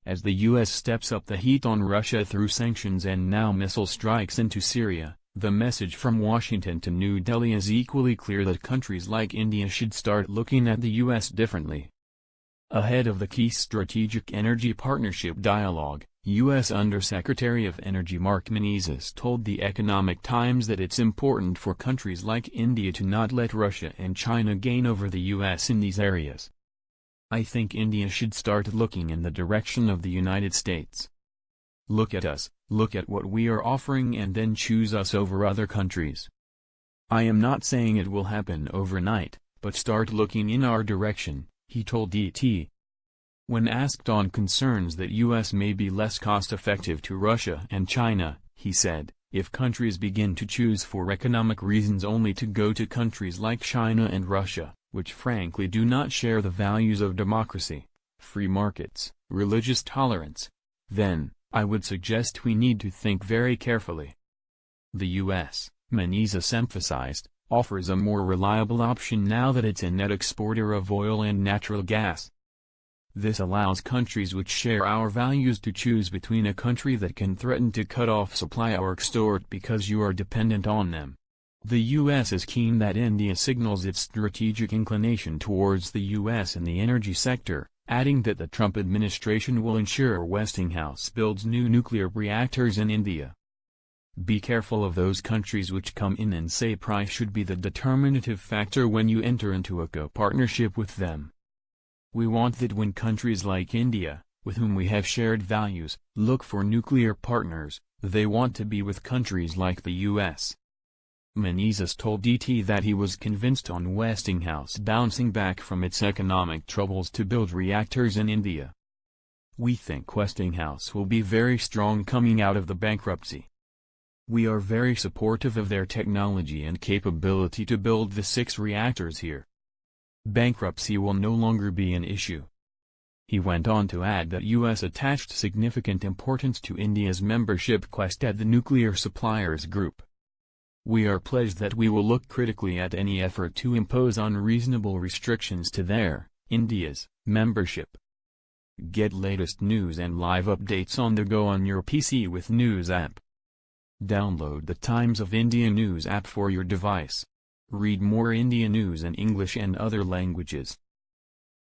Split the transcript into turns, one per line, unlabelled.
as the U.S. steps up the heat on Russia through sanctions and now missile strikes into Syria. The message from Washington to New Delhi is equally clear that countries like India should start looking at the U.S. differently. Ahead of the key Strategic Energy Partnership Dialogue, U.S. Undersecretary of Energy Mark Menezes told The Economic Times that it's important for countries like India to not let Russia and China gain over the U.S. in these areas. I think India should start looking in the direction of the United States. Look at us, look at what we are offering and then choose us over other countries. I am not saying it will happen overnight, but start looking in our direction, he told ET. When asked on concerns that U.S. may be less cost-effective to Russia and China, he said, if countries begin to choose for economic reasons only to go to countries like China and Russia, which frankly do not share the values of democracy, free markets, religious tolerance, then, I would suggest we need to think very carefully. The U.S., Menezes emphasized, offers a more reliable option now that it's a net exporter of oil and natural gas. This allows countries which share our values to choose between a country that can threaten to cut off supply or extort because you are dependent on them. The U.S. is keen that India signals its strategic inclination towards the U.S. in the energy sector, adding that the Trump administration will ensure Westinghouse builds new nuclear reactors in India. Be careful of those countries which come in and say price should be the determinative factor when you enter into a co-partnership with them. We want that when countries like India, with whom we have shared values, look for nuclear partners, they want to be with countries like the U.S. Menezes told ET that he was convinced on Westinghouse bouncing back from its economic troubles to build reactors in India. We think Westinghouse will be very strong coming out of the bankruptcy. We are very supportive of their technology and capability to build the 6 reactors here. Bankruptcy will no longer be an issue. He went on to add that U.S. attached significant importance to India's membership quest at the Nuclear Suppliers Group. We are pledged that we will look critically at any effort to impose unreasonable restrictions to their, India's, membership. Get latest news and live updates on the go on your PC with News app. Download the Times of India News app for your device. Read more India news in English and other languages.